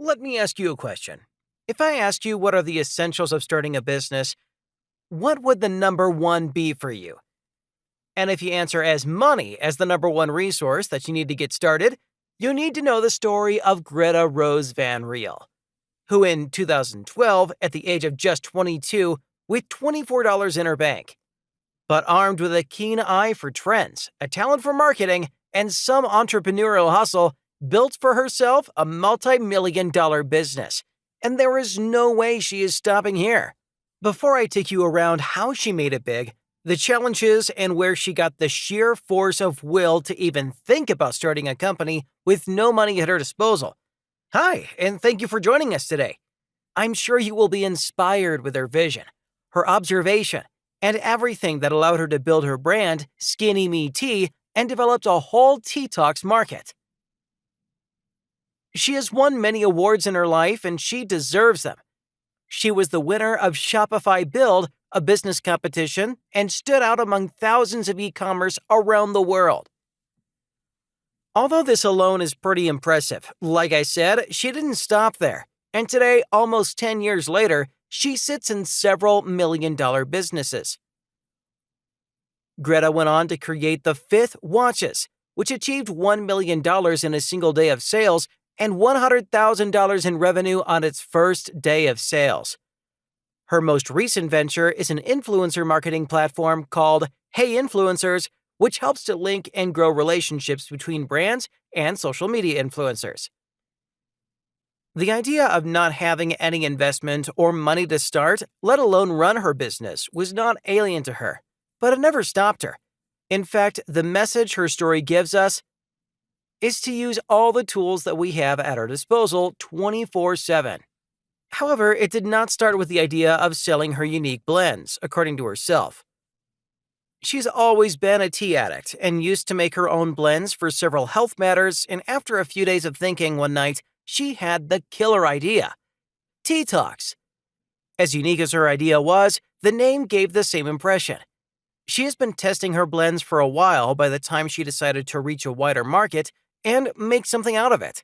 Let me ask you a question. If I asked you what are the essentials of starting a business, what would the number one be for you? And if you answer as money as the number one resource that you need to get started, you need to know the story of Gretta Rose Van Riel, who in 2012, at the age of just 22, with $24 in her bank, but armed with a keen eye for trends, a talent for marketing, and some entrepreneurial hustle, built for herself a multi-million-dollar business. And there is no way she is stopping here. Before I take you around how she made it big, the challenges, and where she got the sheer force of will to even think about starting a company with no money at her disposal. Hi, and thank you for joining us today. I'm sure you will be inspired with her vision, her observation, and everything that allowed her to build her brand, Skinny Me Tea, and developed a whole tea talks market. She has won many awards in her life, and she deserves them. She was the winner of Shopify Build, a business competition, and stood out among thousands of e-commerce around the world. Although this alone is pretty impressive, like I said, she didn't stop there. And today, almost 10 years later, she sits in several million-dollar businesses. Gretta went on to create the Fifth Watches, which achieved $1 million in a single day of sales and $100,000 in revenue on its first day of sales. Her most recent venture is an influencer marketing platform called Hey Influencers, which helps to link and grow relationships between brands and social media influencers. The idea of not having any investment or money to start, let alone run her business, was not alien to her, but it never stopped her. In fact, the message her story gives us is to use all the tools that we have at our disposal 24/7. However, it did not start with the idea of selling her unique blends, according to herself. She's always been a tea addict and used to make her own blends for several health matters, and after a few days of thinking one night, she had the killer idea: Tea Talks. As unique as her idea was, the name gave the same impression. She has been testing her blends for a while by the time she decided to reach a wider market and make something out of it.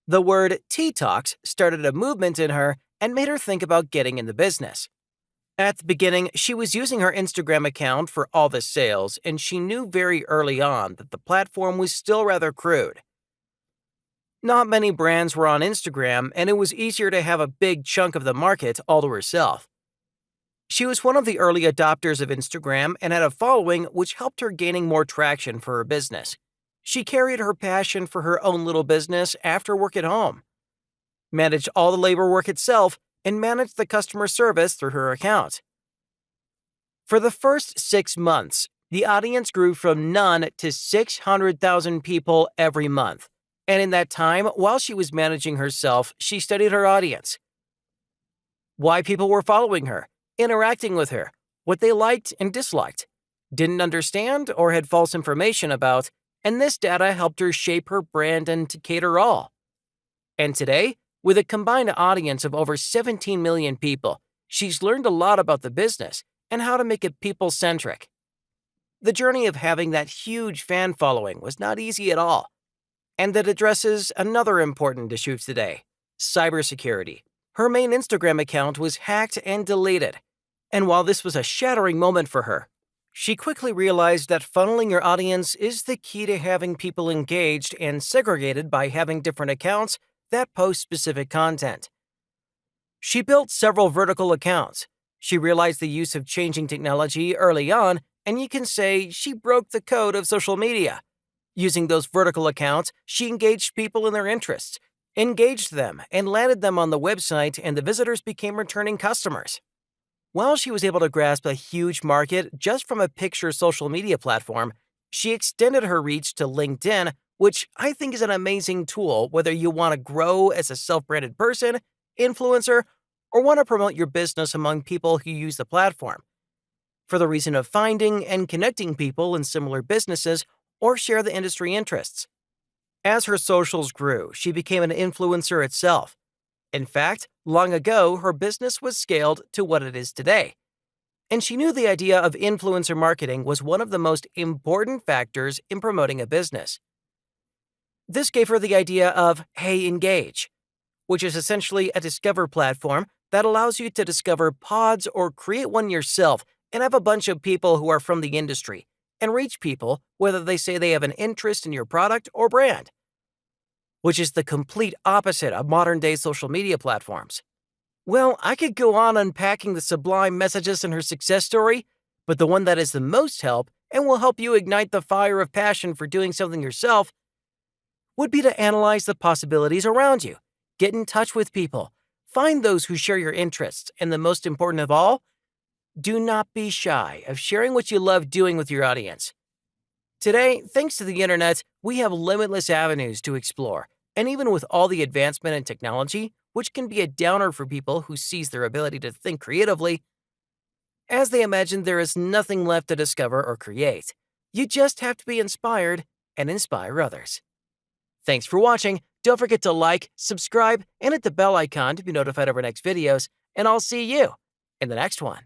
The word Tea Talks started a movement in her and made her think about getting in the business. At the beginning, she was using her Instagram account for all the sales, and she knew very early on that the platform was still rather crude. Not many brands were on Instagram, and it was easier to have a big chunk of the market all to herself. She was one of the early adopters of Instagram and had a following which helped her gaining more traction for her business. She carried her passion for her own little business after work at home, managed all the labor work itself, and managed the customer service through her account. For the first 6 months, the audience grew from none to 600,000 people every month. And in that time, while she was managing herself, she studied her audience. Why people were following her, interacting with her, what they liked and disliked, didn't understand, or had false information about, and this data helped her shape her brand and to cater all. And today, with a combined audience of over 17 million people, she's learned a lot about the business and how to make it people-centric. The journey of having that huge fan following was not easy at all, and that addresses another important issue today: cybersecurity. Her main Instagram account was hacked and deleted, and while this was a shattering moment for her, she quickly realized that funneling your audience is the key to having people engaged and segregated by having different accounts that post specific content. She built several vertical accounts. She realized the use of changing technology early on, and you can say she broke the code of social media. Using those vertical accounts, she engaged people in their interests, engaged them, and landed them on the website, and the visitors became returning customers. While she was able to grasp a huge market just from a picture social media platform, she extended her reach to LinkedIn, which I think is an amazing tool whether you want to grow as a self-branded person, influencer, or want to promote your business among people who use the platform, for the reason of finding and connecting people in similar businesses or share the industry interests. As her socials grew, she became an influencer itself. In fact, long ago, her business was scaled to what it is today. And she knew the idea of influencer marketing was one of the most important factors in promoting a business. This gave her the idea of Hey Engage, which is essentially a discover platform that allows you to discover pods or create one yourself and have a bunch of people who are from the industry and reach people whether they say they have an interest in your product or brand, which is the complete opposite of modern-day social media platforms. Well, I could go on unpacking the sublime messages in her success story, but the one that is the most help and will help you ignite the fire of passion for doing something yourself would be to analyze the possibilities around you. Get in touch with people. Find those who share your interests, and the most important of all, do not be shy of sharing what you love doing with your audience. Today, thanks to the internet, we have limitless avenues to explore, and even with all the advancement in technology, which can be a downer for people who seize their ability to think creatively, as they imagine there is nothing left to discover or create. You just have to be inspired and inspire others. Thanks for watching. Don't forget to like, subscribe, and hit the bell icon to be notified of our next videos, and I'll see you in the next one.